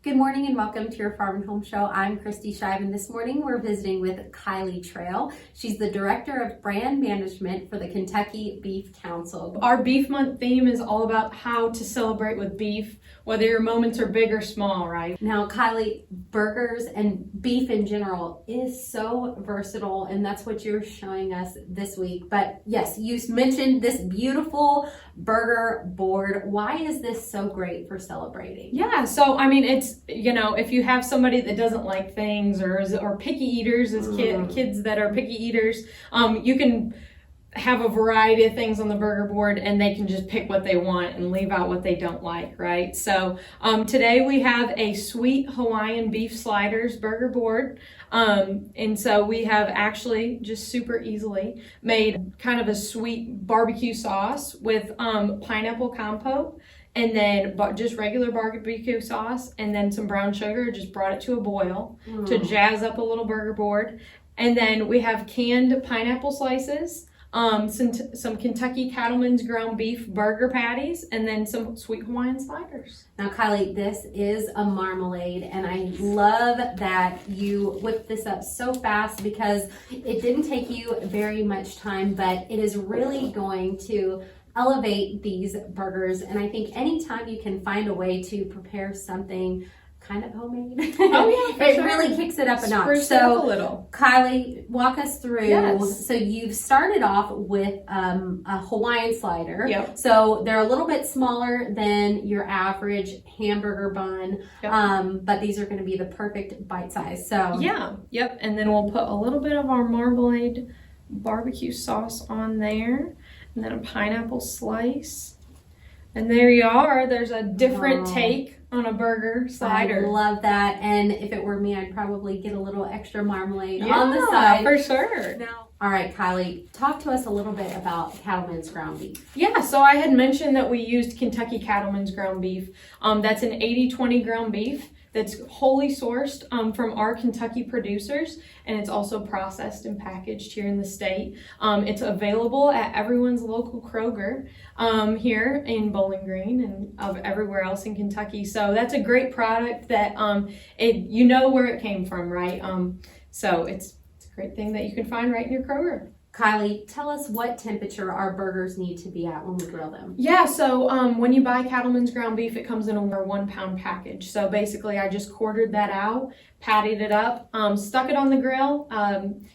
Good morning and welcome to your Farm and Home Show. I'm Kristi Shive, and this morning we're visiting with Kylie Trail. She's the Director of Brand Management for the Kentucky Beef Council. Our Beef Month theme is all about how to celebrate with beef, whether your moments are big or small, right? Now, Kylie, burgers and beef in general is so versatile, and that's what you're showing us this week. But yes, you mentioned this beautiful burger board. Why is this so great for celebrating? Yeah, so I mean, it's, you know, if you have somebody that doesn't like things or picky eaters, as kids that are picky eaters, you can have a variety of things on the burger board and they can just pick what they want and leave out what they don't like, right? So today we have a sweet Hawaiian beef sliders burger board. And so we have actually just super easily made kind of a sweet barbecue sauce with pineapple compote, and then just regular barbecue sauce, and then some brown sugar. Just brought it to a boil to jazz up a little burger board. And then we have canned pineapple slices, some Kentucky Cattleman's ground beef burger patties, and then some sweet Hawaiian sliders. Now, Kylie, this is a marmalade, and I love that you whipped this up so fast because it didn't take you very much time, but it is really going to elevate these burgers. And I think anytime you can find a way to prepare something kind of homemade, oh yeah, it really kicks it up a notch. Spruce it up a little. Kylie, walk us through. Yes. So you've started off with a Hawaiian slider. Yep. So they're a little bit smaller than your average hamburger bun, but these are going to be the perfect bite size. So yeah, yep. And then we'll put a little bit of our marmalade barbecue sauce on there, and then a pineapple slice. And there you are. There's a different take on a burger slider. I love that. And if it were me, I'd probably get a little extra marmalade on the side. For sure. Now, all right, Kylie, talk to us a little bit about Cattleman's ground beef. Yeah, so I had mentioned that we used Kentucky Cattleman's ground beef. That's an 80-20 ground beef that's wholly sourced from our Kentucky producers, and it's also processed and packaged here in the state. It's available at everyone's local Kroger here in Bowling Green and of everywhere else in Kentucky. So that's a great product that you know where it came from, right? So it's a great thing that you can find right in your Kroger. Kylie, tell us what temperature our burgers need to be at when we grill them. Yeah, so when you buy Cattleman's ground beef, it comes in a 1 pound package. So basically I just quartered that out, patted it up, stuck it on the grill.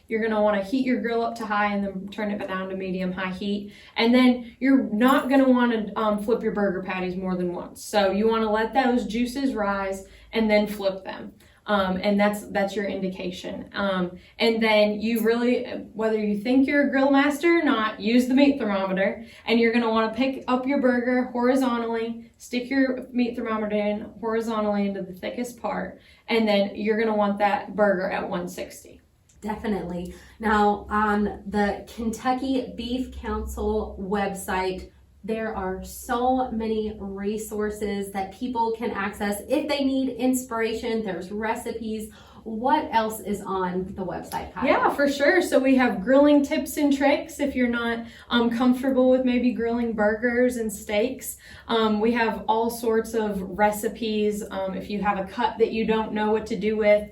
You're gonna wanna heat your grill up to high and then turn it down to medium high heat. And then you're not gonna wanna flip your burger patties more than once. So you wanna let those juices rise and then flip them. And that's your indication. And then you really, whether you think you're a grill master or not, use the meat thermometer, and you're going to want to pick up your burger horizontally, stick your meat thermometer in horizontally into the thickest part, and then you're going to want that burger at 160. Definitely. Now, on the Kentucky Beef Council website, there are so many resources that people can access if they need inspiration. There's recipes. What else is on the website, Kylie? Yeah, for sure. So we have grilling tips and tricks if you're not comfortable with maybe grilling burgers and steaks. We have all sorts of recipes. If you have a cut that you don't know what to do with,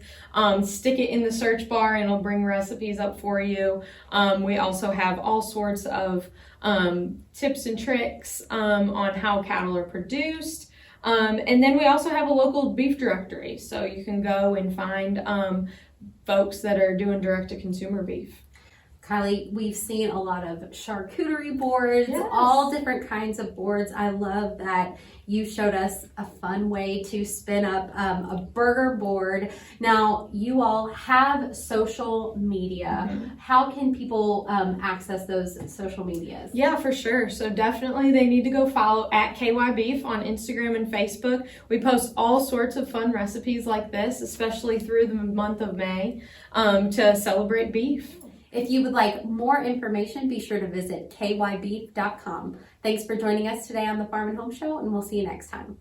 stick it in the search bar and it'll bring recipes up for you. We also have all sorts of tips and tricks on how cattle are produced. And then we also have a local beef directory, so you can go and find folks that are doing direct-to-consumer beef. Kylie, we've seen a lot of charcuterie boards, yes, all different kinds of boards. I love that you showed us a fun way to spin up a burger board. Now, you all have social media. How can people access those social medias? Yeah, for sure. So definitely they need to go follow at KY Beef on Instagram and Facebook. We post all sorts of fun recipes like this, especially through the month of May, to celebrate beef. If you would like more information, be sure to visit kybeef.com. Thanks for joining us today on the Farm and Home Show, and we'll see you next time.